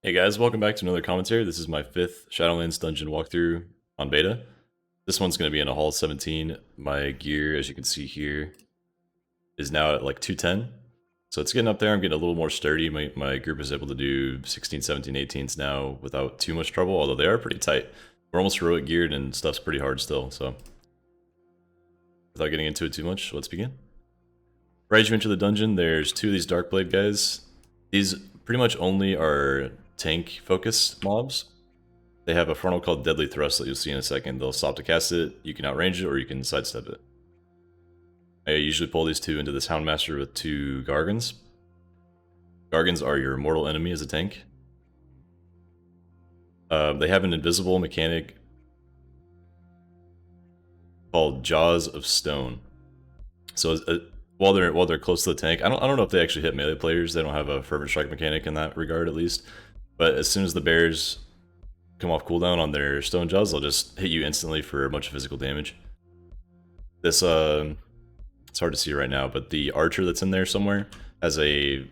Hey guys, welcome back to another commentary. This is my 5th Shadowlands dungeon walkthrough on beta. This one's going to be in a Hall 17. My gear, as you can see here, is now at like 210. So it's getting up there. I'm getting a little more sturdy. My group is able to do 16, 17, 18s now without too much trouble, although they are pretty tight. We're almost heroic geared and stuff's pretty hard still, so without getting into it too much, let's begin. Right as you enter the dungeon, there's 2 of these Darkblade guys. These pretty much only are tank focused mobs. They have a frontal called Deadly Thrust that you'll see in a second. They'll stop to cast it, you can outrange it, or you can sidestep it. I usually pull these 2 into this Houndmaster with 2 Gargons. Gargons are your mortal enemy as a tank. They have an invisible mechanic called Jaws of Stone. So while they're close to the tank, I don't know if they actually hit melee players. They don't have a fervent strike mechanic in that regard, at least. But as soon as the bears come off cooldown on their stone jaws, they'll just hit you instantly for a bunch of physical damage. This it's hard to see right now, but the archer that's in there somewhere has a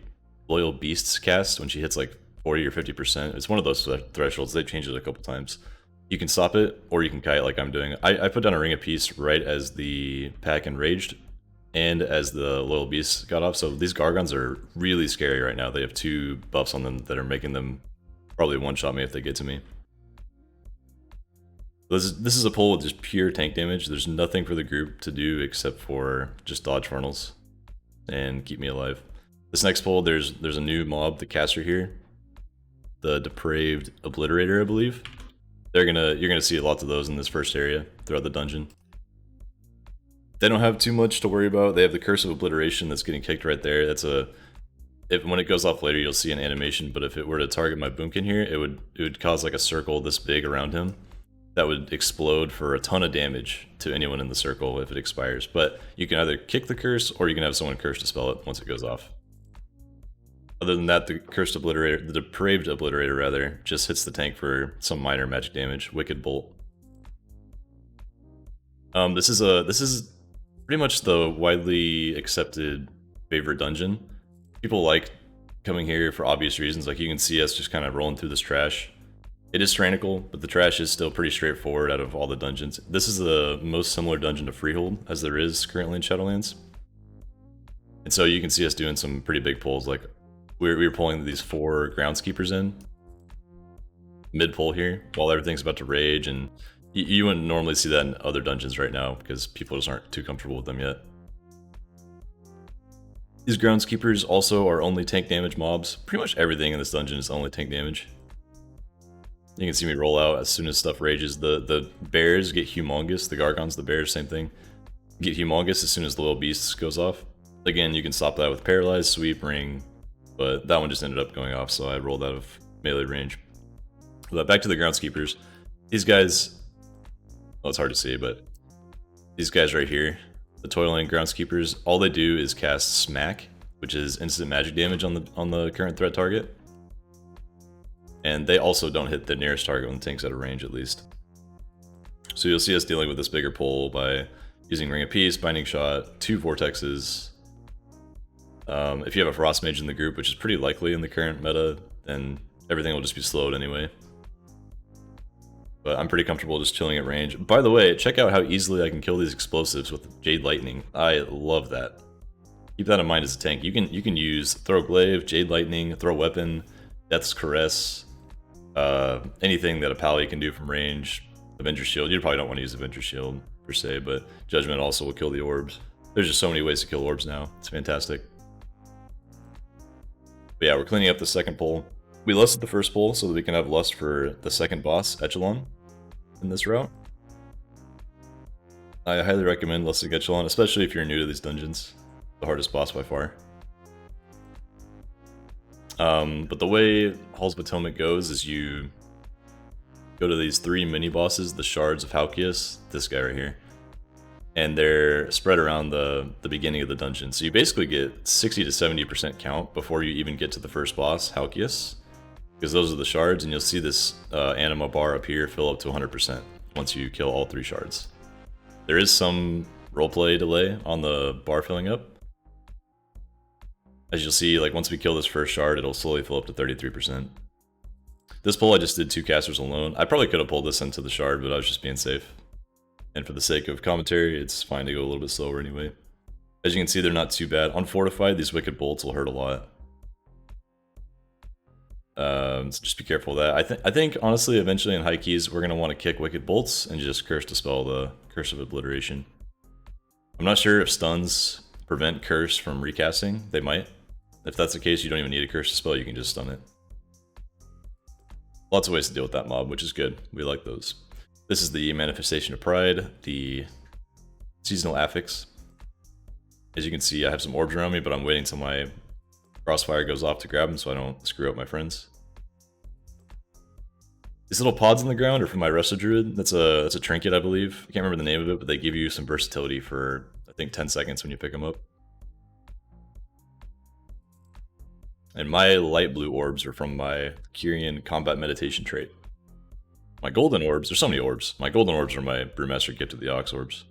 loyal beasts cast when she hits like 40 or 50%. It's one of those thresholds. They've changed it a couple times. You can stop it, or you can kite like I'm doing. I put down a ring of peace right as the pack enraged and as the loyal beasts got off. So these Gargons are really scary right now. They have 2 buffs on them that are making them probably one-shot me if they get to me. This is a pull with just pure tank damage. There's nothing for the group to do except for just dodge funnels and keep me alive. This next pull, there's a new mob, the caster here, the Depraved Obliterator, I believe. You're gonna see lots of those in this first area throughout the dungeon. They don't have too much to worry about. They have the Curse of Obliteration that's getting kicked right there. That's when it goes off later, you'll see an animation. But if it were to target my Boomkin here, it would cause like a circle this big around him that would explode for a ton of damage to anyone in the circle if it expires. But you can either kick the curse or you can have someone curse dispel it once it goes off. Other than that, the Cursed Obliterator, the Depraved Obliterator rather, just hits the tank for some minor magic damage. Wicked Bolt. This is pretty much the widely accepted favorite dungeon. People like coming here for obvious reasons. Like you can see us just kind of rolling through this trash. It is tyrannical, but the trash is still pretty straightforward out of all the dungeons. This is the most similar dungeon to Freehold as there is currently in Shadowlands. And so you can see us doing some pretty big pulls. Like we were pulling these 4 groundskeepers in mid pull here while everything's about to rage, and you wouldn't normally see that in other dungeons right now because people just aren't too comfortable with them yet. These groundskeepers also are only tank damage mobs. Pretty much everything in this dungeon is only tank damage. You can see me roll out as soon as stuff rages. The bears get humongous. The Gargons, the bears, same thing. Get humongous as soon as the little beast goes off. Again, you can stop that with Paralyze, Sweep, Ring, but that one just ended up going off, so I rolled out of melee range. But back to the groundskeepers. These guys, well, it's hard to see, but these guys right here, the Toiling Groundskeepers, all they do is cast Smack, which is instant magic damage on the current threat target. And they also don't hit the nearest target when the tank's out of range, at least. So you'll see us dealing with this bigger pull by using Ring of Peace, Binding Shot, 2 Vortexes. If you have a Frost Mage in the group, which is pretty likely in the current meta, then everything will just be slowed anyway. But I'm pretty comfortable just chilling at range. By the way, check out how easily I can kill these explosives with Jade Lightning. I love that. Keep that in mind as a tank. You can use Throw Glaive, Jade Lightning, Throw Weapon, Death's Caress, anything that a pally can do from range. Avenger Shield. You probably don't want to use Avenger Shield per se, but Judgment also will kill the orbs. There's just so many ways to kill orbs now. It's fantastic. But yeah, we're cleaning up the second pull. We lusted the first pull so that we can have lust for the second boss, Echelon, in this route. I highly recommend lusting Echelon, especially if you're new to these dungeons. The hardest boss by far. But the way Halls of Atonement goes is you go to these 3 mini-bosses, the Shards of Halkias, this guy right here. And they're spread around the beginning of the dungeon. So you basically get 60 to 70% count before you even get to the first boss, Halkias. Because those are the shards, and you'll see this anima bar up here fill up to 100% once you kill all 3 shards. There is some roleplay delay on the bar filling up. As you'll see, like once we kill this first shard, it'll slowly fill up to 33%. This pull I just did 2 casters alone. I probably could have pulled this into the shard, but I was just being safe. And for the sake of commentary, it's fine to go a little bit slower anyway. As you can see, they're not too bad. On Fortified, these Wicked Bolts will hurt a lot. So just be careful of that. I think, honestly, eventually in Halkias, we're going to want to kick Wicked Bolts and just Curse Dispel the Curse of Obliteration. I'm not sure if stuns prevent Curse from recasting. They might. If that's the case, you don't even need a Curse Dispel, you can just stun it. Lots of ways to deal with that mob, which is good. We like those. This is the Manifestation of Pride, the Seasonal Affix. As you can see, I have some orbs around me, but I'm waiting until my Crossfire goes off to grab them so I don't screw up my friends. These little pods on the ground are from my Resto Druid. That's a trinket, I believe. I can't remember the name of it, but they give you some versatility for, I think, 10 seconds when you pick them up. And my light blue orbs are from my Kyrian Combat Meditation trait. My golden orbs, there's so many orbs. My golden orbs are my Brewmaster Gift of the Ox orbs.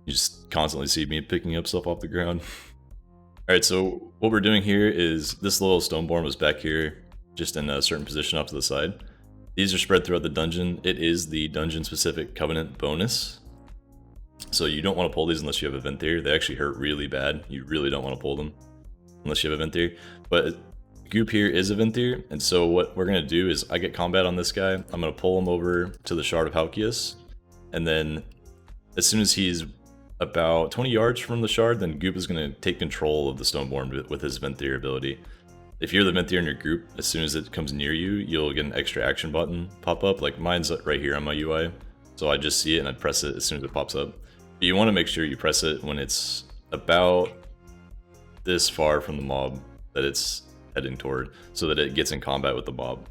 You just constantly see me picking up stuff off the ground. Alright, so what we're doing here is this little stoneborn was back here, just in a certain position off to the side. These are spread throughout the dungeon. It is the dungeon-specific Covenant bonus. So you don't want to pull these unless you have a Venthyr. They actually hurt really bad. You really don't want to pull them unless you have a Venthyr. But Goop here is a Venthyr, and so what we're going to do is I get combat on this guy. I'm going to pull him over to the Shard of Halkias, and then as soon as he's about 20 yards from the shard, then Goop is going to take control of the Stoneborn with his Venthyr ability. If you're the Venthyr in your group, as soon as it comes near you, you'll get an extra action button pop up. Like mine's right here on my UI, so I just see it and I press it as soon as it pops up. But you want to make sure you press it when it's about this far from the mob that it's heading toward, so that it gets in combat with the mob.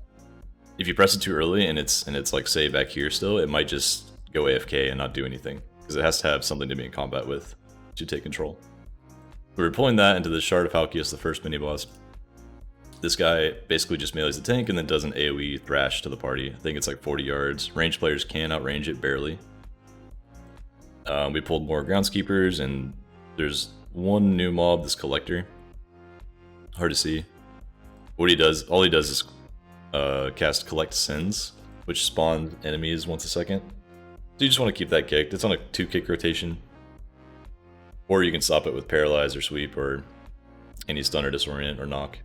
If you press it too early and it's like say back here still, it might just go AFK and not do anything, because it has to have something to be in combat with to take control. We're pulling that into the Shard of Halkias, the first mini-boss. This guy basically just melees the tank and then does an AoE thrash to the party. I think it's like 40 yards. Ranged players can outrange it, barely. We pulled more groundskeepers, and there's one new mob, this Collector. Hard to see. What he does, all he does is cast Collect Sins, which spawn enemies once a second. So you just want to keep that kicked. It's on a 2-kick rotation. Or you can stop it with Paralyze or Sweep or any stun or disorient or knock.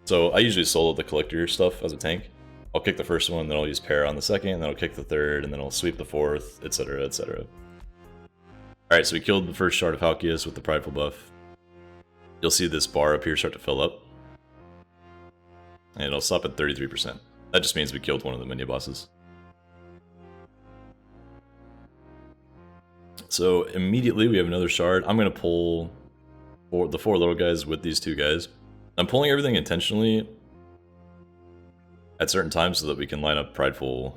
So I usually solo the Collector stuff as a tank. I'll kick the first one, then I'll use Para on the second, and then I'll kick the third, and then I'll sweep the fourth, etc, etc. Alright, so we killed the first Shard of Halkias with the Prideful buff. You'll see this bar up here start to fill up. And it'll stop at 33%. That just means we killed one of the mini-bosses. So immediately we have another shard. I'm going to pull the 4 little guys with these 2 guys. I'm pulling everything intentionally at certain times so that we can line up Prideful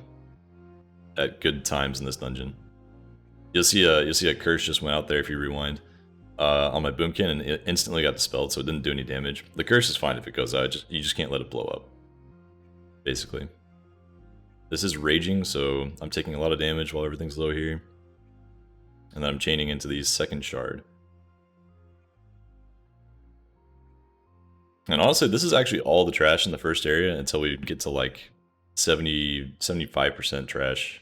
at good times in this dungeon. You'll see a curse just went out there if you rewind on my boomkin, and it instantly got dispelled, so it didn't do any damage. The curse is fine if it goes out, you just can't let it blow up, basically. This is raging, so I'm taking a lot of damage while everything's low here. And then I'm chaining into the second shard. And honestly, this is actually all the trash in the first area until we get to like 75% trash.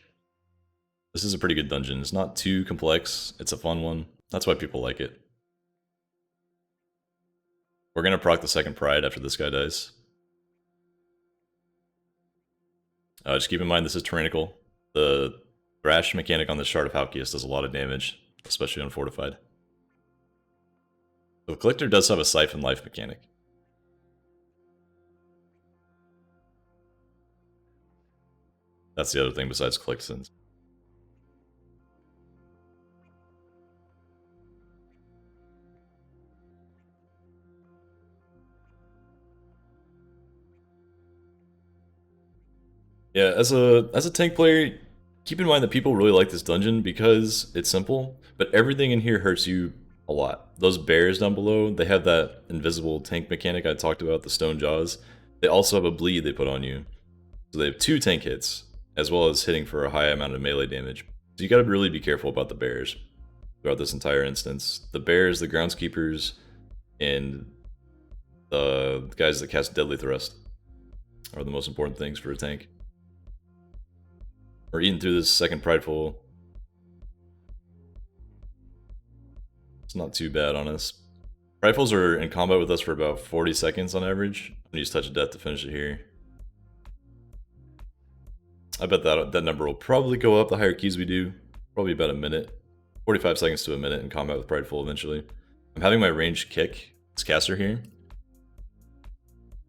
This is a pretty good dungeon. It's not too complex. It's a fun one. That's why people like it. We're going to proc the second Pride after this guy dies. Just keep in mind this is tyrannical. The thrash mechanic on the Shard of Halkias does a lot of damage, especially on Fortified. The Collector does have a Siphon Life mechanic. That's the other thing besides Collect Sins. Yeah, as a tank player, keep in mind that people really like this dungeon because it's simple, but everything in here hurts you a lot. Those bears down below, they have that invisible tank mechanic I talked about, the stone jaws. They also have a bleed they put on you. So they have 2 tank hits, as well as hitting for a high amount of melee damage. So you gotta really be careful about the bears throughout this entire instance. The bears, the groundskeepers, and The guys that cast Deadly Thrust are the most important things for a tank. We're eating through this second Prideful. It's not too bad on us. Pridefuls are in combat with us for about 40 seconds on average. I'm gonna use Touch of Death to finish it here. I bet that number will probably go up the higher keys we do. Probably about a minute. 45 seconds to a minute in combat with Prideful eventually. I'm having my ranged kick this caster here.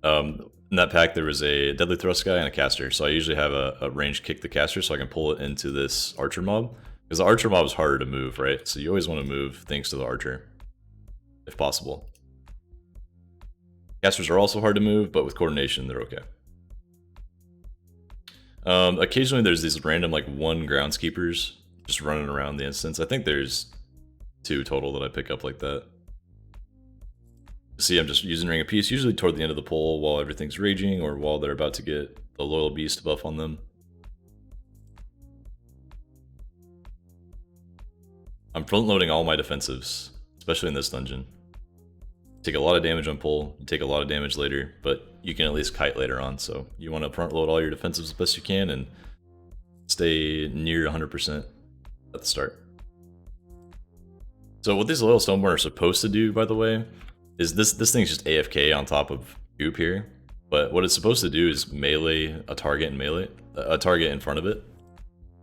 In that pack there was a Deadly Thrust guy and a caster, so I usually have a ranged kick the caster so I can pull it into this archer mob. Because the archer mob is harder to move, right? So you always want to move things to the archer, if possible. Casters are also hard to move, but with coordination they're okay. Occasionally there's these random like 1 groundskeepers just running around the instance. I think there's 2 total that I pick up like that. See, I'm just using Ring of Peace, usually toward the end of the pull while everything's raging or while they're about to get the Loyal Beast buff on them. I'm front loading all my defensives, especially in this dungeon. Take a lot of damage on pull, you take a lot of damage later, but you can at least kite later on, so you want to front load all your defensives as best you can and stay near 100% at the start. So what these Loyal Stoneborn are supposed to do, by the way, is this thing's just AFK on top of Goop here, but what it's supposed to do is melee a target a target in front of it.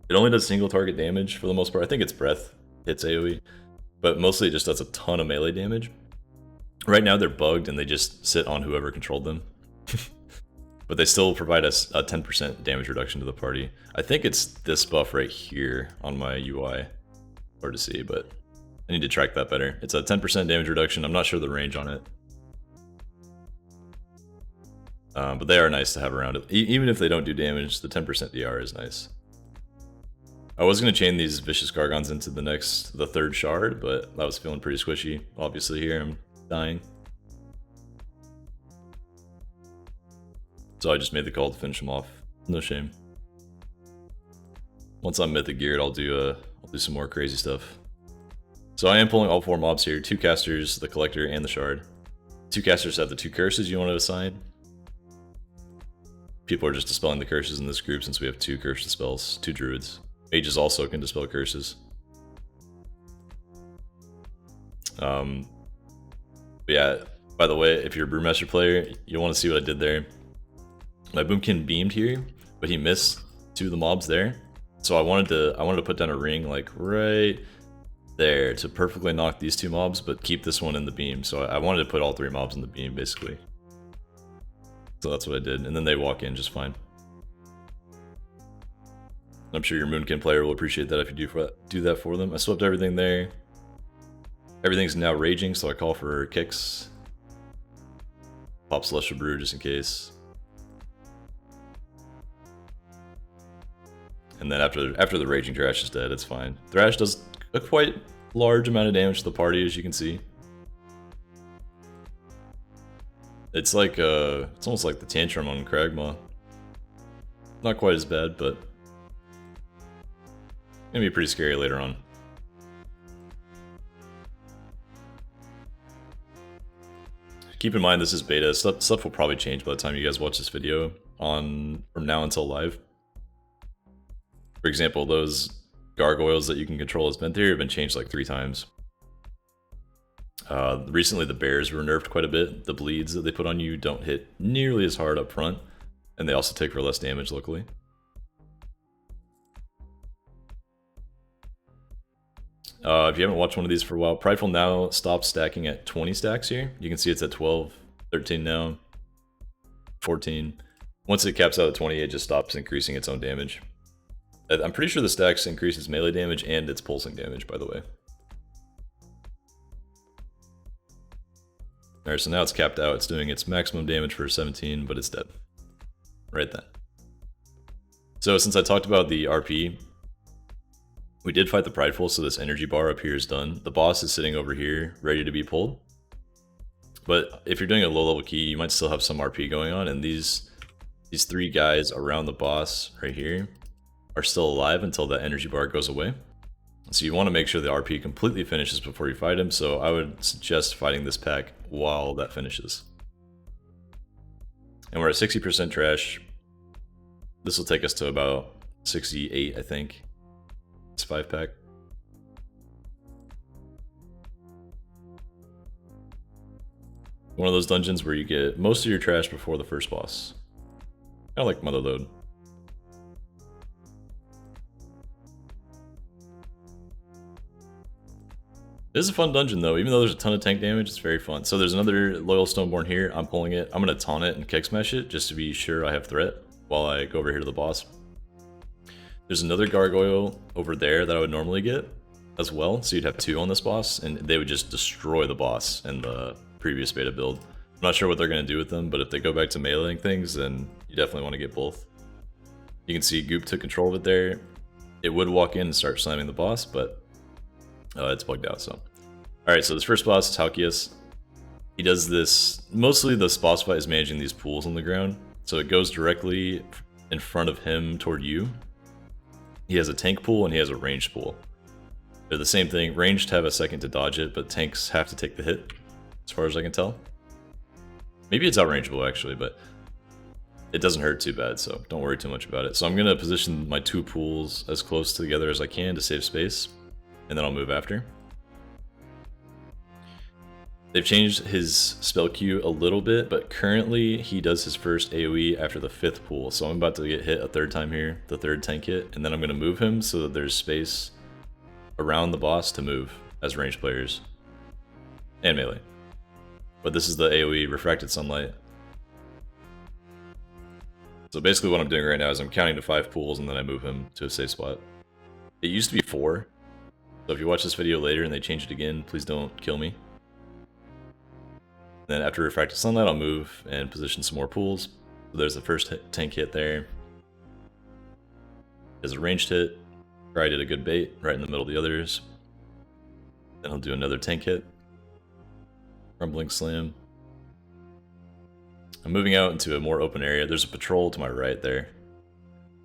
It only does single target damage for the most part. I think it's breath hits AoE, but mostly it just does a ton of melee damage. Right now they're bugged and they just sit on whoever controlled them. But they still provide us a 10% damage reduction to the party. I think it's this buff right here on my UI. Hard to see, but I need to track that better. It's a 10% damage reduction. I'm not sure the range on it. But they are nice to have around. Even if they don't do damage, the 10% DR is nice. I was going to chain these Vicious Gargons into the third shard, but that was feeling pretty squishy. Obviously here I'm dying. So I just made the call to finish them off. No shame. Once I'm Mythic geared, I'll do some more crazy stuff. So I am pulling all 4 mobs here. 2 casters, the collector, and the shard. 2 casters have the 2 curses you want to assign. People are just dispelling the curses in this group since we have 2 curse dispels, 2 druids. Mages also can dispel curses. But yeah, by the way, if you're a Brewmaster player, you'll want to see what I did there. My Boomkin beamed here, but he missed 2 of the mobs there. So I wanted to put down a ring like right there to perfectly knock these 2 mobs, but keep this one in the beam. So I wanted to put all 3 mobs in the beam, basically. So that's what I did, and then they walk in just fine. I'm sure your Moonkin player will appreciate that if you do that for them. I swept everything there. Everything's now raging, so I call for kicks. Pop Celestial Brew just in case. And then after the Raging Thrash is dead, it's fine. Thrash does a quite large amount of damage to the party, as you can see. It's like it's almost like the Tantrum on Kragmaw. Not quite as bad, but gonna be pretty scary later on. Keep in mind this is beta. Stuff will probably change by the time you guys watch this video from now until live. For example, those gargoyles that you can control as Venthyr have been changed like 3 times. Recently the bears were nerfed quite a bit. The bleeds that they put on you don't hit nearly as hard up front, and they also take for less damage locally. If you haven't watched one of these for a while, Prideful now stops stacking at 20 stacks here. You can see it's at 12, 13 now, 14. Once it caps out at 20, it just stops increasing its own damage. I'm pretty sure the stacks increase its melee damage and its pulsing damage, by the way. Alright, so now it's capped out. It's doing its maximum damage for 17, but it's dead. Right then. So since I talked about the RP, we did fight the Prideful, so this energy bar up here is done. The boss is sitting over here, ready to be pulled. But if you're doing a low level key, you might still have some RP going on, and these 3 guys around the boss right here are still alive until that energy bar goes away. So you want to make sure the RP completely finishes before you fight him, so I would suggest fighting this pack while that finishes. And we're at 60% trash. This will take us to about 68, I think. It's 5-pack. One of those dungeons where you get most of your trash before the first boss. Kind of like Motherlode. It is a fun dungeon though, even though there's a ton of tank damage, it's very fun. So there's another Loyal Stoneborn here, I'm pulling it. I'm gonna taunt it and kick smash it just to be sure I have threat while I go over here to the boss. There's another Gargoyle over there that I would normally get as well, so you'd have 2 on this boss, and they would just destroy the boss in the previous beta build. I'm not sure what they're gonna do with them, but if they go back to meleeing things, then you definitely want to get both. You can see Goop took control of it there. It would walk in and start slamming the boss, but it's bugged out, so. Alright, so this first boss is Halkias. He does this, mostly this boss fight is managing these pools on the ground. So it goes directly in front of him toward you. He has a tank pool and he has a ranged pool. They're the same thing. Ranged have a second to dodge it, but tanks have to take the hit, as far as I can tell. Maybe it's outrangeable actually, but it doesn't hurt too bad, so don't worry too much about it. So I'm going to position my 2 pools as close together as I can to save space, and then I'll move after. They've changed his spell queue a little bit, but currently he does his first AoE after the 5th pool. So I'm about to get hit a 3rd time here, the 3rd tank hit, and then I'm going to move him so that there's space around the boss to move as ranged players. And melee. But this is the AoE, Refracted Sunlight. So basically what I'm doing right now is I'm counting to 5 pools and then I move him to a safe spot. It used to be 4. So if you watch this video later and they change it again, please don't kill me. Then after Refracted Sunlight, I'll move and position some more pools. So there's the first tank hit there. There's a ranged hit. Probably did a good bait right in the middle of the others. Then I'll do another tank hit. Crumbling Slam. I'm moving out into a more open area. There's a patrol to my right there.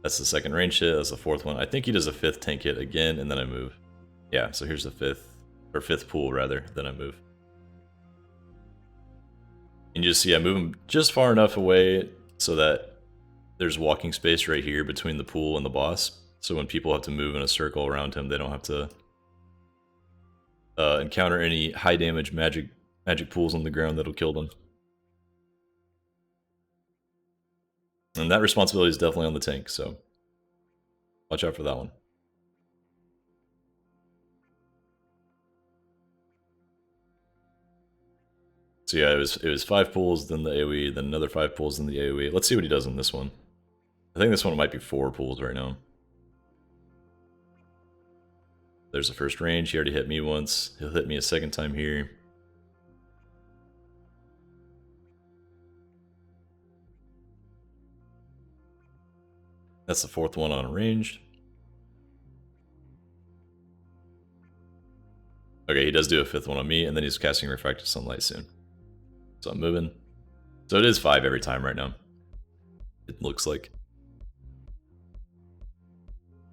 That's the 2nd range hit. That's the 4th one. I think he does a 5th tank hit again, and then I move. Yeah, so here's the 5th pool rather, then I move. And you just see I move him just far enough away so that there's walking space right here between the pool and the boss. So when people have to move in a circle around him, they don't have to encounter any high damage magic pools on the ground that'll kill them. And that responsibility is definitely on the tank, so watch out for that one. So yeah, it was 5 pools, then the AoE, then another 5 pools, then the AoE. Let's see what he does in this one. I think this one might be 4 pools right now. There's the first range. He already hit me once. He'll hit me a 2nd time here. That's the 4th one on ranged. Okay, he does do a 5th one on me, and then he's casting Refracted Sunlight soon. So I'm moving. So it is 5 every time right now. It looks like.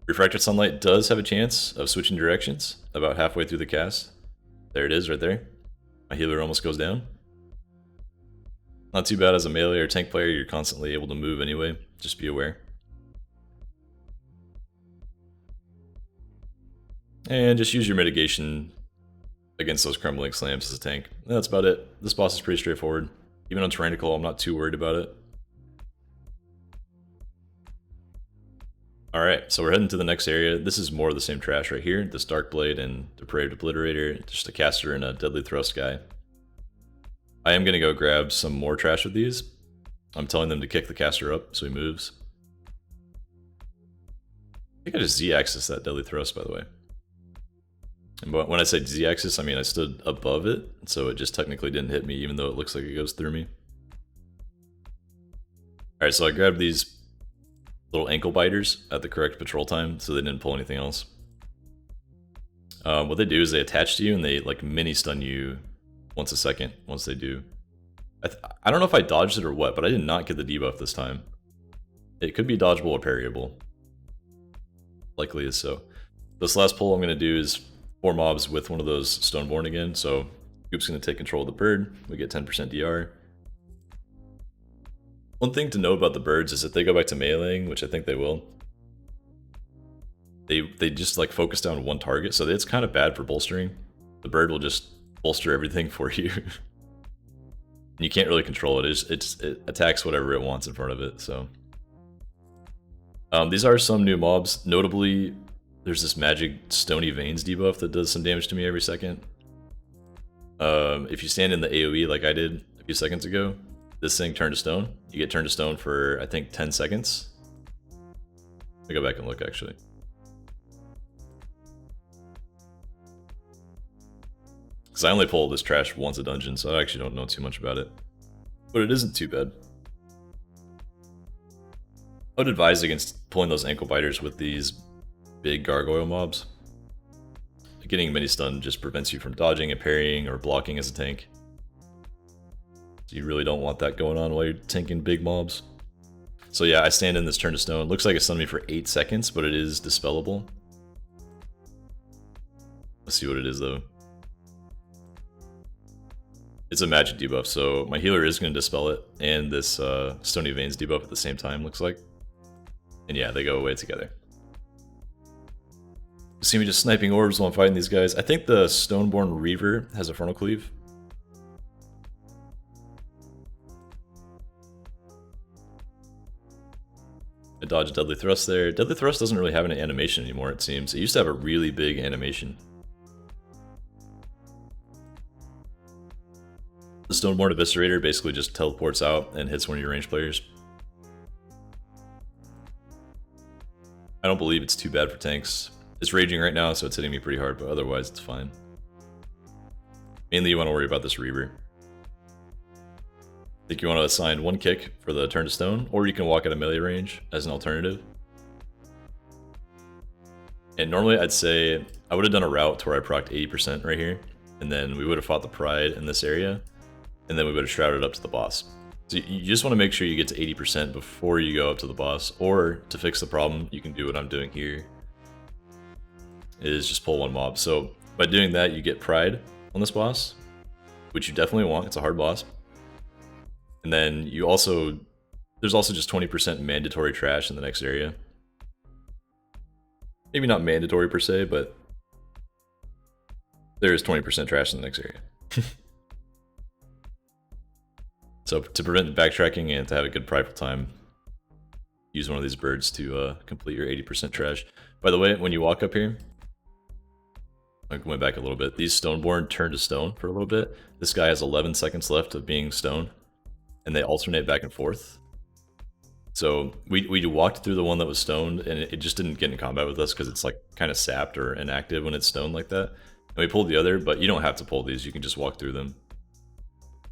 Refracted Sunlight does have a chance of switching directions about halfway through the cast. There it is right there. My healer almost goes down. Not too bad as a melee or tank player, you're constantly able to move anyway. Just be aware. And just use your mitigation against those crumbling slams as a tank. And that's about it. This boss is pretty straightforward. Even on Tyrannical, I'm not too worried about it. Alright, so we're heading to the next area. This is more of the same trash right here. This Dark Blade and Depraved Obliterator, just a caster and a Deadly Thrust guy. I am going to go grab some more trash with these. I'm telling them to kick the caster up so he moves. I think I just Z-axis that Deadly Thrust, by the way. And when I say Z-axis, I mean I stood above it, so it just technically didn't hit me, even though it looks like it goes through me. Alright, so I grabbed these little ankle biters at the correct patrol time, so they didn't pull anything else. What they do is they attach to you, and they like mini-stun you once a second, once they do. I don't know if I dodged it or what, but I did not get the debuff this time. It could be dodgeable or parryable. Likely is so. This last pull I'm going to do is 4 mobs with one of those stoneborn again, so Goop's going to take control of the bird. We get 10% DR. One thing to know about the birds is if they go back to meleeing, which I think they will, they just like focus down one target, so it's kind of bad for bolstering. The bird will just bolster everything for you. You can't really control it. It attacks whatever it wants in front of it. So these are some new mobs. Notably, there's this magic Stony Veins debuff that does some damage to me every second. If you stand in the AoE like I did a few seconds ago, this thing turned to stone. You get turned to stone for, I think, 10 seconds. Let me go back and look, actually. Because I only pull this trash once a dungeon, so I actually don't know too much about it. But it isn't too bad. I would advise against pulling those ankle biters with these big gargoyle mobs. Getting mini stun just prevents you from dodging and parrying or blocking as a tank. So you really don't want that going on while you're tanking big mobs. So yeah, I stand in this turn to stone. Looks like it stunned me for 8 seconds, but it is dispellable. Let's see what it is though. It's a magic debuff, so my healer is going to dispel it, and this Stony Veins debuff at the same time, looks like. And yeah, they go away together. You see me just sniping orbs while I'm fighting these guys. I think the Stoneborn Reaver has a frontal cleave. I dodged Deadly Thrust there. Deadly Thrust doesn't really have an animation anymore, it seems. It used to have a really big animation. The Stoneborn Eviscerator basically just teleports out and hits one of your ranged players. I don't believe it's too bad for tanks. It's raging right now, so it's hitting me pretty hard, but otherwise it's fine. Mainly you want to worry about this Reaver. I think you want to assign 1 kick for the turn to stone, or you can walk at a melee range as an alternative. And normally I'd say I would have done a route to where I procced 80% right here, and then we would have fought the Pride in this area, and then we would have shrouded up to the boss. So you just want to make sure you get to 80% before you go up to the boss, or to fix the problem, you can do what I'm doing here, is just pull 1 mob. So by doing that, you get Pride on this boss, which you definitely want. It's a hard boss. And then you also, there's also just 20% mandatory trash in the next area. Maybe not mandatory per se, but there is 20% trash in the next area. So to prevent backtracking and to have a good prideful time, use one of these birds to complete your 80% trash. By the way, when you walk up here, I went back a little bit. These Stoneborn turn to stone for a little bit. This guy has 11 seconds left of being stone, and they alternate back and forth. So we walked through the one that was stoned, and it just didn't get in combat with us because it's like kind of sapped or inactive when it's stoned like that. And we pulled the other, but you don't have to pull these. You can just walk through them.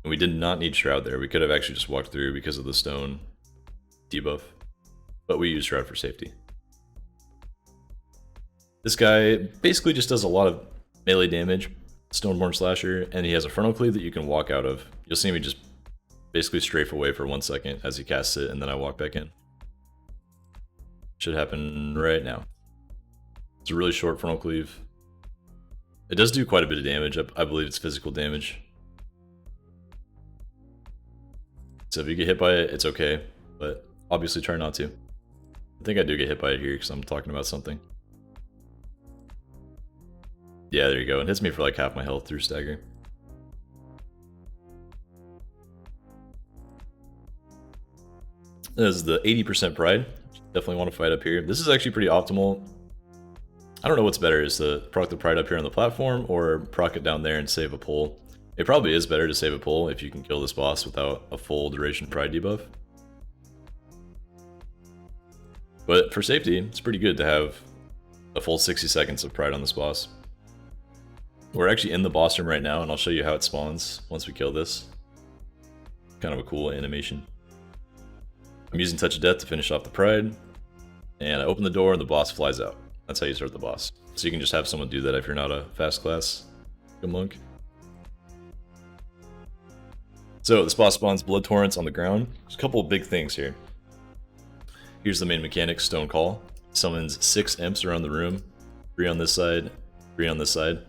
And we did not need Shroud there. We could have actually just walked through because of the stone debuff, but we used Shroud for safety. This guy basically just does a lot of melee damage, Stoneborn Slasher, and he has a frontal cleave that you can walk out of. You'll see me just basically strafe away for 1 second as he casts it, and then I walk back in. Should happen right now. It's a really short frontal cleave. It does do quite a bit of damage. I believe it's physical damage. So if you get hit by it, it's okay, but obviously try not to. I think I do get hit by it here because I'm talking about something. Yeah, there you go. It hits me for like half my health through stagger. This is the 80% Pride. Definitely want to fight up here. This is actually pretty optimal. I don't know what's better, is to proc the Pride up here on the platform or proc it down there and save a pull. It probably is better to save a pull if you can kill this boss without a full duration Pride debuff. But for safety, it's pretty good to have a full 60 seconds of Pride on this boss. We're actually in the boss room right now, and I'll show you how it spawns once we kill this. Kind of a cool animation. I'm using Touch of Death to finish off the Pride, and I open the door and the boss flies out. That's how you start the boss. So you can just have someone do that if you're not a fast class monk. So this boss spawns blood torrents on the ground. There's a couple of big things here. Here's the main mechanic, Stone Call. Summons 6 imps around the room. 3 on this side, 3 on this side.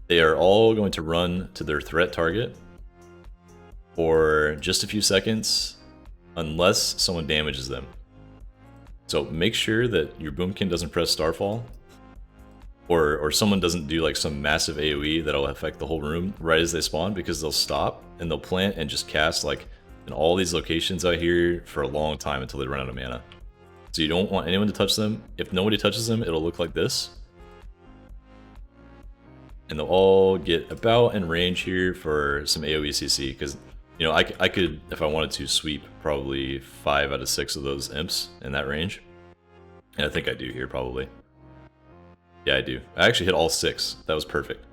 They are all going to run to their threat target for just a few seconds, unless someone damages them. So make sure that your Boomkin doesn't press Starfall, or someone doesn't do like some massive AoE that'll affect the whole room right as they spawn, because they'll stop and they'll plant and just cast like in all these locations out here for a long time until they run out of mana. So you don't want anyone to touch them. If nobody touches them, it'll look like this. And they'll all get about in range here for some AoE CC, because you know, I could, if I wanted to, sweep probably 5 out of 6 of those imps in that range. And I think I do here, probably. Yeah, I do. I actually hit all 6. That was perfect.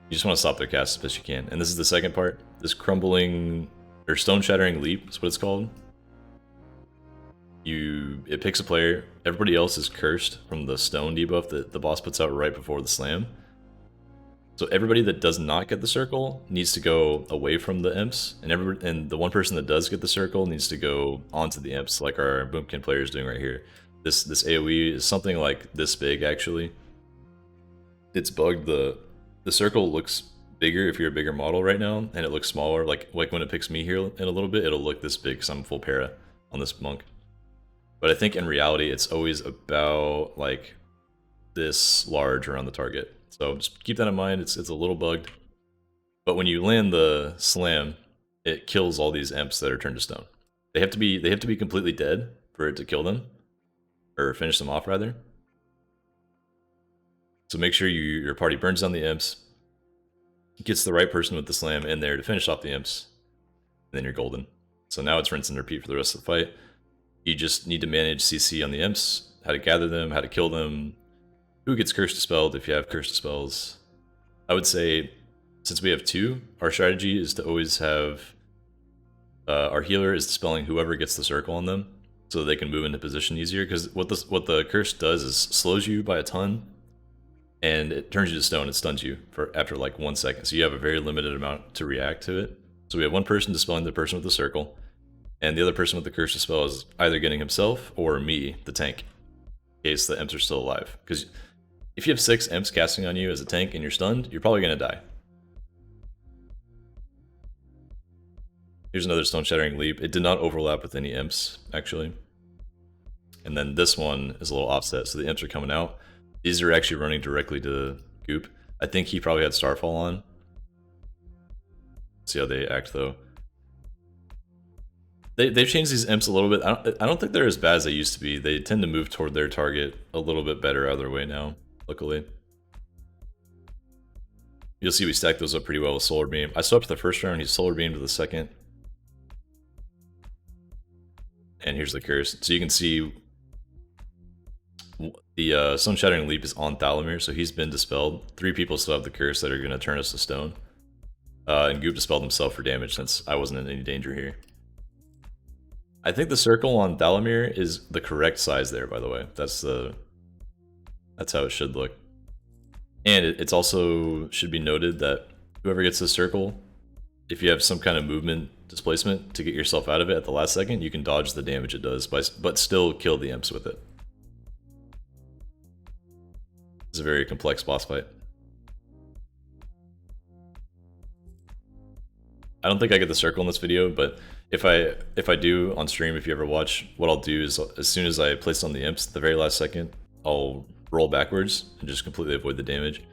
You just want to stop their cast as best you can. And this is the second part. This crumbling, or stone shattering leap is what it's called. It picks a player. Everybody else is cursed from the stone debuff that the boss puts out right before the slam. So everybody that does not get the circle needs to go away from the imps, and the one person that does get the circle needs to go onto the imps, like our Boomkin player is doing right here. This AoE is something like this big, actually. It's bugged. The circle looks bigger if you're a bigger model right now, and it looks smaller. Like when it picks me here in a little bit, it'll look this big because I'm full para on this monk. But I think in reality, it's always about like this large around the target. So just keep that in mind. It's a little bugged. But when you land the slam, it kills all these imps that are turned to stone. They have to be completely dead for it to kill them, or finish them off rather. So make sure your party burns down the imps, gets the right person with the slam in there to finish off the imps, and then you're golden. So now it's rinse and repeat for the rest of the fight. You just need to manage CC on the imps, how to gather them, how to kill them, who gets cursed dispelled if you have cursed dispels. I would say, since we have 2, our strategy is to always have our healer is dispelling whoever gets the circle on them, so that they can move into position easier. Because what the curse does is slows you by a ton, and it turns you to stone. It stuns you for after like 1 second, so you have a very limited amount to react to it. So we have one person dispelling the person with the circle, and the other person with the curse dispel is either getting himself or me, the tank, in case the imps are still alive. Because if you have 6 imps casting on you as a tank and you're stunned, you're probably going to die. Here's another stone shattering leap. It did not overlap with any imps, actually. And then this one is a little offset, so the imps are coming out. These are actually running directly to Goop. I think he probably had Starfall on. See how they act, though. They've changed these imps a little bit. I don't think they're as bad as they used to be. They tend to move toward their target a little bit better out of their way now, luckily. You'll see we stacked those up pretty well with Solar Beam. I swept the first round, he Solar Beamed to the second. And here's the curse. So you can see the Stone Shattering Leap is on Thalamir, so he's been dispelled. 3 people still have the curse that are going to turn us to stone. And Goop dispelled himself for damage since I wasn't in any danger here. I think the circle on Thalamir is the correct size there, by the way. That's how it should look. And it's also should be noted that whoever gets the circle, if you have some kind of movement displacement to get yourself out of it at the last second, you can dodge the damage it does, but still kill the imps with it. It's a very complex boss fight. I don't think I get the circle in this video, but if I do on stream, if you ever watch, what I'll do is as soon as I place on the imps, the very last second, I'll roll backwards and just completely avoid the damage.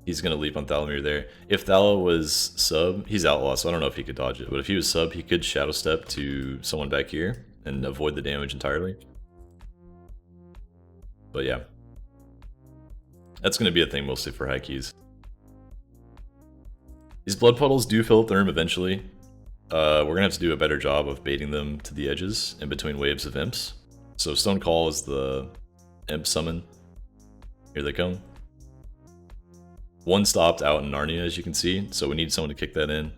He's going to leap on Thalamir there. If Thala was sub, he's outlaw, so I don't know if he could dodge it. But if he was sub, he could shadow step to someone back here and avoid the damage entirely. But yeah. That's going to be a thing mostly for Halkias. These blood puddles do fill up the room eventually. We're going to have to do a better job of baiting them to the edges in between waves of imps. So Stone Call is the imp summon. Here they come. One stopped out in Narnia, as you can see, so we need someone to kick that in.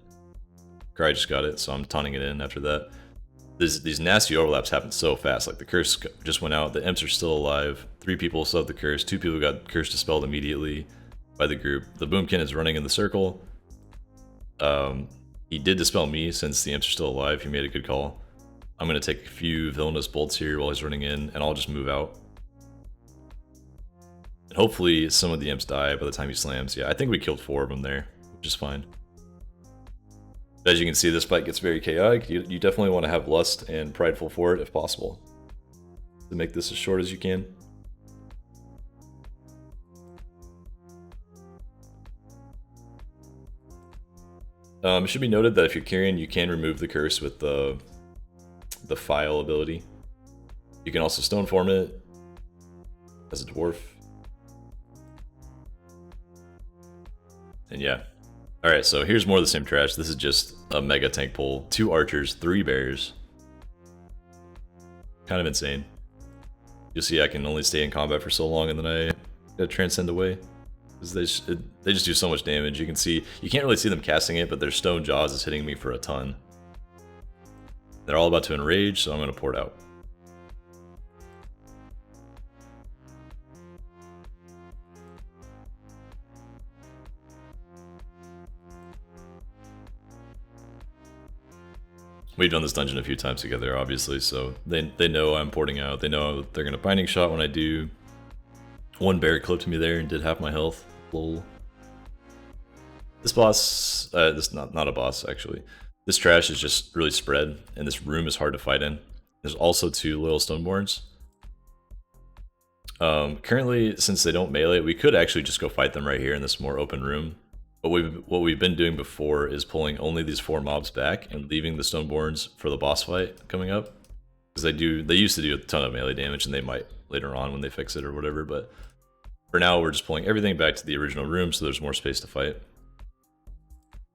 Cry just got it, so I'm taunting it in after that. These nasty overlaps happen so fast. Like the curse just went out, the imps are still alive. 3 people still have the curse, 2 people got curse dispelled immediately by the group. The Boomkin is running in the circle. He did dispel me since the imps are still alive. He made a good call. I'm going to take a few villainous bolts here while he's running in, and I'll just move out. And hopefully some of the imps die by the time he slams. Yeah, I think we killed 4 of them there, which is fine. But as you can see, this fight gets very chaotic. You definitely want to have Lust and Prideful for it if possible, to make this as short as you can. It should be noted that if you're carrying, you can remove the curse with the file ability. You can also stone form it as a dwarf. And yeah. Alright, so here's more of the same trash. This is just a mega tank pull. 2 archers, 3 bears. Kind of insane. You'll see I can only stay in combat for so long and then I gotta transcend away. Because they just do so much damage. You can see, you can't really see them casting it, but their stone jaws is hitting me for a ton. They're all about to enrage, so I'm gonna pour it out. We've done this dungeon a few times together, obviously, so they know I'm porting out. They know they're gonna binding shot when I do. One bear clipped me there and did half my health. Lol. This boss, this not a boss actually. This trash is just really spread, and this room is hard to fight in. There's also 2 loyal stoneborns. Currently, since they don't melee, we could actually just go fight them right here in this more open room. But what we've been doing before is pulling only these 4 mobs back and leaving the stoneborns for the boss fight coming up. Because they used to do a ton of melee damage, and they might later on when they fix it or whatever, but for now we're just pulling everything back to the original room so there's more space to fight.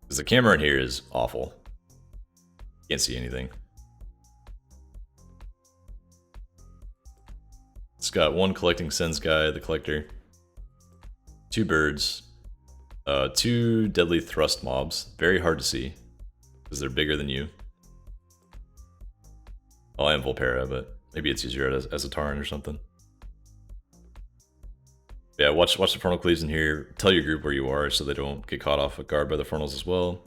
Because the camera in here is awful. Can't see anything. It's got 1 collecting sens guy, the collector, 2 birds, 2 deadly thrust mobs, very hard to see because they're bigger than you. Oh, I am Volpera, but maybe it's easier as a Taran or something. Yeah, watch the frontal cleaves in here. Tell your group where you are so they don't get caught off guard by the frontals as well.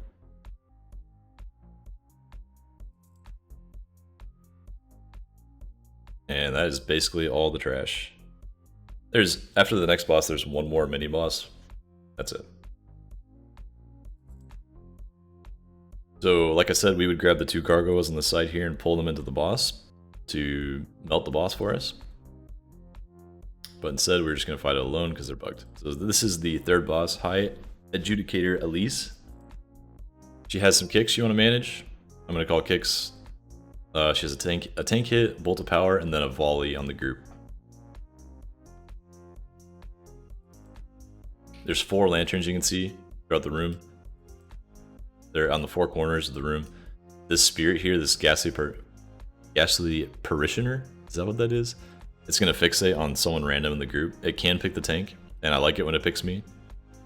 And that is basically all the trash. After the next boss, there's 1 more mini boss. That's it. So, like I said, we would grab the 2 gargoyles on the side here and pull them into the boss to melt the boss for us. But instead, we're just going to fight it alone because they're bugged. So this is the 3rd boss. Hi, Adjudicator Aleez. She has some kicks you want to manage. I'm going to call kicks. She has a tank hit, bolt of power, and then a volley on the group. There's 4 lanterns you can see throughout the room. They're on the 4 corners of the room. This spirit here, this ghastly parishioner, is that what that is? It's going to fixate on someone random in the group. It can pick the tank, and I like it when it picks me.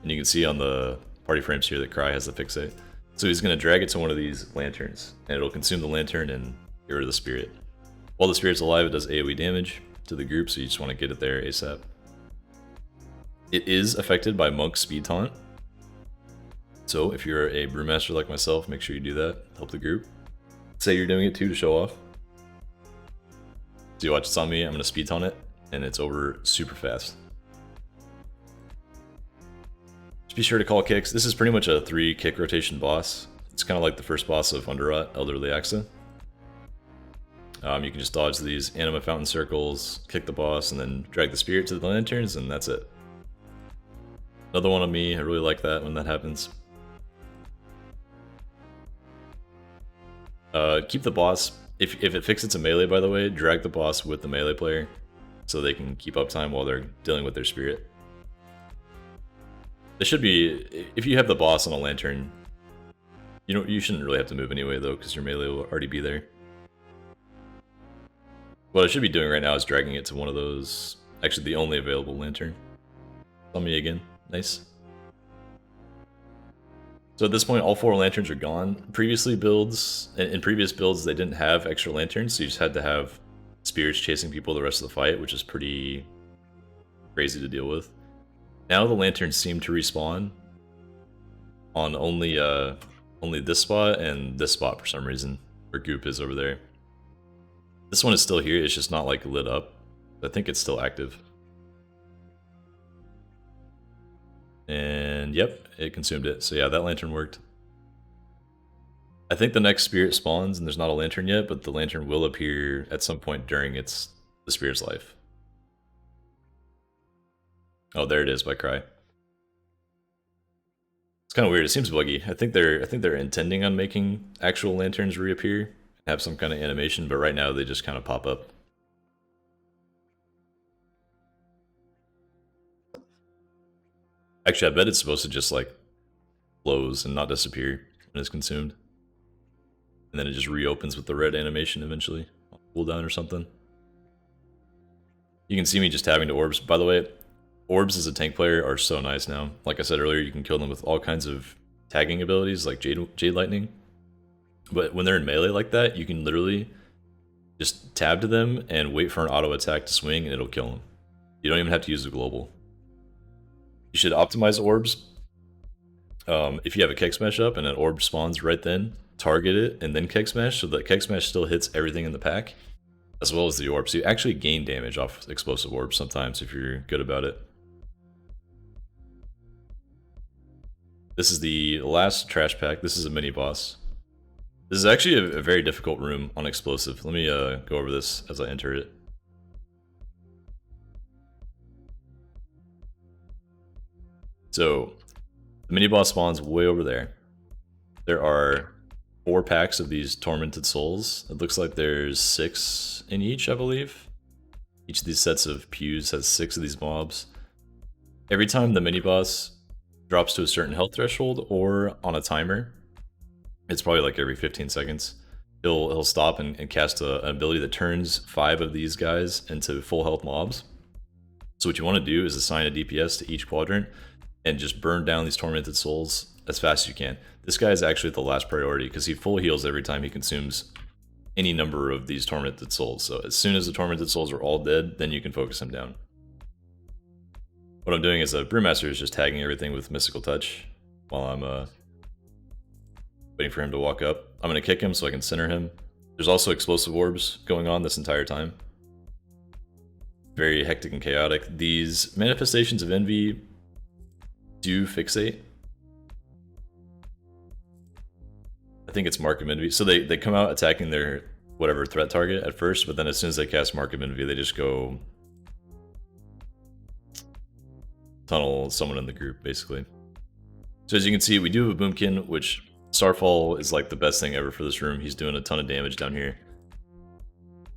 And you can see on the party frames here that Cry has the fixate. So he's going to drag it to one of these lanterns, and it'll consume the lantern and get rid of the spirit. While the spirit's alive, it does AoE damage to the group, so you just want to get it there ASAP. It is affected by Monk's speed taunt. So if you're a brewmaster like myself, make sure you do that. Help the group. Say you're doing it too to show off. So you watch, it's on me, I'm going to speed taunt it, and it's over super fast. Just be sure to call kicks. This is pretty much a 3 kick rotation boss. It's kind of like the first boss of Underrot, Elderly Axa. You can just dodge these anima fountain circles, kick the boss, and then drag the spirit to the lanterns, and that's it. Another one on me, I really like that when that happens. Keep the boss, if it fixes a melee by the way, drag the boss with the melee player so they can keep up time while they're dealing with their spirit. It should be, if you have the boss on a lantern, you shouldn't really have to move anyway though, because your melee will already be there. What I should be doing right now is dragging it to one of those, actually the only available lantern. On me again, nice. So at this point, all 4 lanterns are gone. In previous builds, they didn't have extra lanterns, so you just had to have spirits chasing people the rest of the fight, which is pretty crazy to deal with. Now the lanterns seem to respawn on only this spot and this spot for some reason, where Goop is over there. This one is still here, it's just not like lit up. I think it's still active. And yep, it consumed it. So yeah, that lantern worked. I think the next spirit spawns and there's not a lantern yet, but the lantern will appear at some point during the spirit's life. Oh, there it is by Cry. It's kind of weird. It seems buggy. I think they're intending on making actual lanterns reappear and have some kind of animation, but right now they just kind of pop up. Actually, I bet it's supposed to just like close and not disappear when it's consumed. And then it just reopens with the red animation eventually. Cooldown or something. You can see me just tabbing to orbs. By the way, orbs as a tank player are so nice now. Like I said earlier, you can kill them with all kinds of tagging abilities like Jade Lightning. But when they're in melee like that, you can literally just tab to them and wait for an auto attack to swing and it'll kill them. You don't even have to use the global. You should optimize orbs. If you have a Keg Smash up and an orb spawns right then, target it and then Keg Smash so that Keg Smash still hits everything in the pack, as well as the orb. So you actually gain damage off explosive orbs sometimes if you're good about it. This is the last trash pack. This is a mini boss. This is actually a very difficult room on explosive. Let me go over this as I enter it. So the mini boss spawns way over there. There are 4 packs of these tormented souls. It looks like there's 6 in each, I believe. Each of these sets of pews has 6 of these mobs. Every time the mini boss drops to a certain health threshold or on a timer, it's probably like every 15 seconds, he'll stop and cast an ability that turns 5 of these guys into full health mobs. So what you want to do is assign a DPS to each quadrant and just burn down these tormented souls as fast as you can. This guy is actually the last priority because he full heals every time he consumes any number of these tormented souls. So as soon as the tormented souls are all dead, then you can focus him down. What I'm doing is Brewmaster is just tagging everything with Mystical Touch while I'm waiting for him to walk up. I'm going to kick him so I can center him. There's also explosive orbs going on this entire time. Very hectic and chaotic. These manifestations of envy do fixate. I think it's Mark of Envy. So they come out attacking their whatever threat target at first, but then as soon as they cast Mark of Envy, they just go tunnel someone in the group, basically. So as you can see, we do have a Boomkin, which Starfall is like the best thing ever for this room. He's doing a ton of damage down here.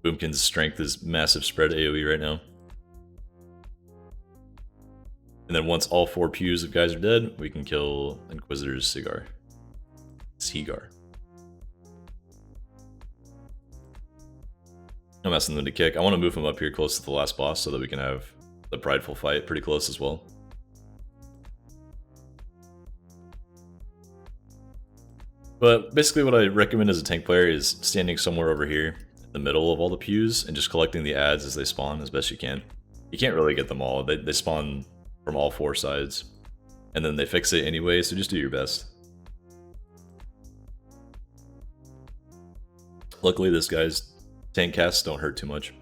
Boomkin's strength is massive spread AoE right now. And then once all 4 pews of guys are dead, we can kill Inquisitor Sigar. I'm asking them to kick. I want to move him up here close to the last boss so that we can have the prideful fight pretty close as well. But basically what I recommend as a tank player is standing somewhere over here in the middle of all the pews and just collecting the adds as they spawn as best you can. You can't really get them all. They spawn from all 4 sides. And then they fixate anyway, so just do your best. Luckily this guy's tank casts don't hurt too much.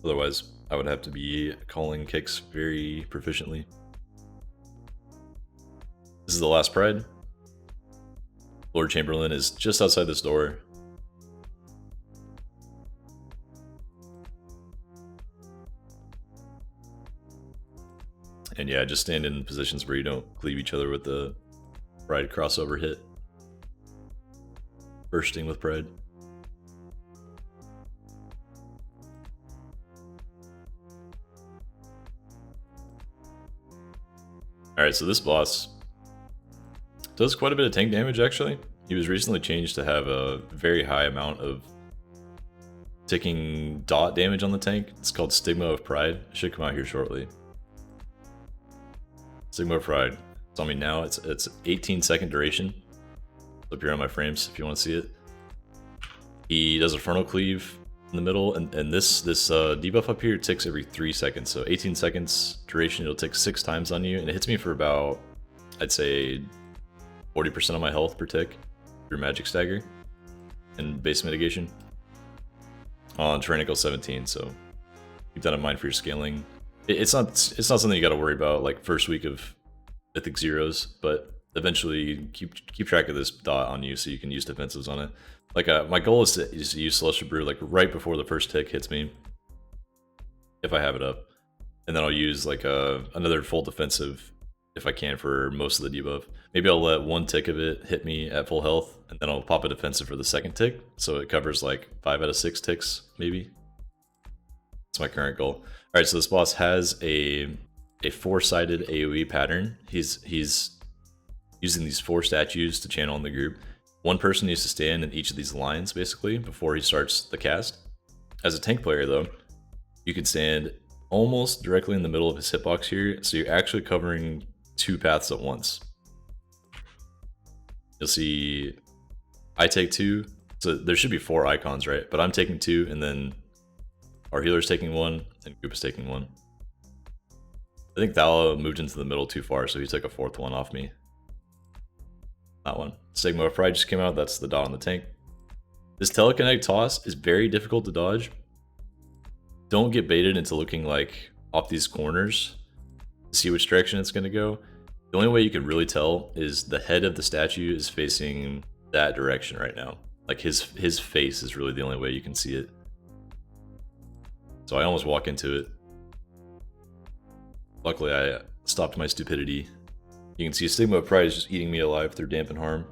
Otherwise, I would have to be calling kicks very proficiently. This is the last Pride. Lord Chamberlain is just outside this door. And yeah, just stand in positions where you don't cleave each other with the Pride crossover hit. Bursting with Pride. Alright, so this boss does quite a bit of tank damage, actually. He was recently changed to have a very high amount of ticking dot damage on the tank. It's called Stigma of Pride. It should come out here shortly. Stigma of Pride. It's on me now. It's 18-second duration. It's up here on my frames if you want to see it. He does a frontal cleave in the middle, and this debuff up here ticks every 3 seconds. So 18 seconds duration, it'll tick 6 times on you, and it hits me for about, I'd say, 40% of my health per tick through Magic Stagger and base mitigation on Tyrannical 17. So keep that in mind for your scaling. It's not something you got to worry about like first week of Mythic Zeros, but eventually keep track of this dot on you so you can use defensives on it. Like my goal is to use Celestial Brew like right before the first tick hits me, if I have it up, and then I'll use like another full defensive if I can for most of the debuff. Maybe I'll let one tick of it hit me at full health, and then I'll pop a defensive for the second tick, so it covers like 5 out of 6 ticks, maybe. That's my current goal. All right, so this boss has a 4-sided AoE pattern. He's using these 4 statues to channel in the group. One person needs to stand in each of these lines, basically, before he starts the cast. As a tank player, though, you can stand almost directly in the middle of his hitbox here, so you're actually covering 2 paths at once. You'll see I take 2, so there should be 4 icons, right? But I'm taking 2, and then our healer's taking 1, and group is taking 1. I think Thala moved into the middle too far, so he took a 4th one off me. That one. Stigma of Pride just came out, that's the dot on the tank. This telekinetic toss is very difficult to dodge. Don't get baited into looking like off these corners to see which direction it's going to go. The only way you can really tell is the head of the statue is facing that direction right now. Like his face is really the only way you can see it. So I almost walk into it. Luckily I stopped my stupidity. You can see Stigma of Pride is just eating me alive through Dampen Harm.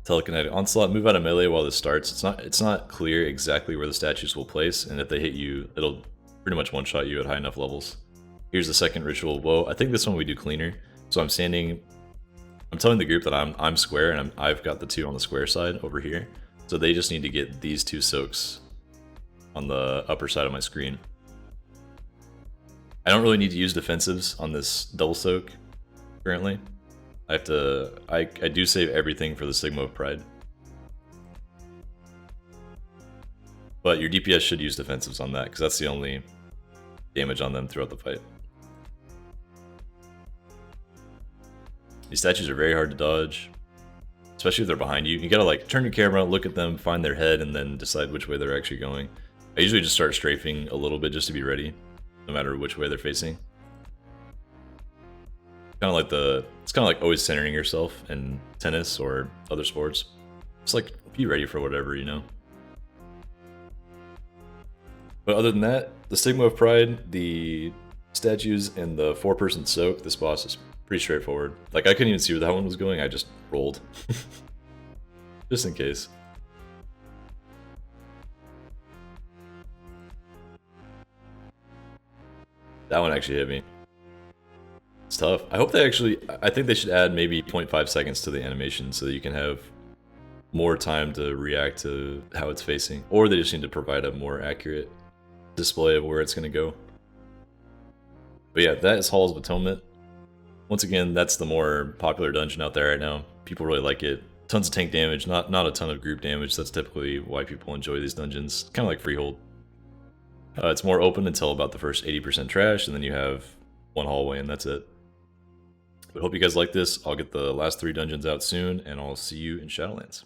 Telekinetic Onslaught, move out of melee while this starts. It's not clear exactly where the statues will place, and if they hit you, it'll pretty much one-shot you at high enough levels. Here's the second ritual. Whoa, I think this one we do cleaner. So I'm telling the group that I'm square, and I've got the 2 on the square side over here. So they just need to get these 2 soaks on the upper side of my screen. I don't really need to use defensives on this double soak currently. I do save everything for the Stigma of Pride. But your DPS should use defensives on that, because that's the only damage on them throughout the fight. These statues are very hard to dodge, especially if they're behind you. You gotta like turn your camera, look at them, find their head, and then decide which way they're actually going. I usually just start strafing a little bit just to be ready, no matter which way they're facing. It's kind of like always centering yourself in tennis or other sports. Just like be ready for whatever, you know. But other than that, the Stigma of Pride, the statues, and the 4-person soak, this boss is pretty straightforward. Like I couldn't even see where that one was going, I just rolled. Just in case. That one actually hit me. It's tough. I think they should add maybe 0.5 seconds to the animation so that you can have more time to react to how it's facing. Or they just need to provide a more accurate display of where it's going to go. But yeah, that is Halls of Atonement. Once again, that's the more popular dungeon out there right now. People really like it. Tons of tank damage, not a ton of group damage. That's typically why people enjoy these dungeons. Kind of like Freehold. It's more open until about the first 80% trash, and then you have one hallway and that's it. But hope you guys like this. I'll get the last 3 dungeons out soon, and I'll see you in Shadowlands.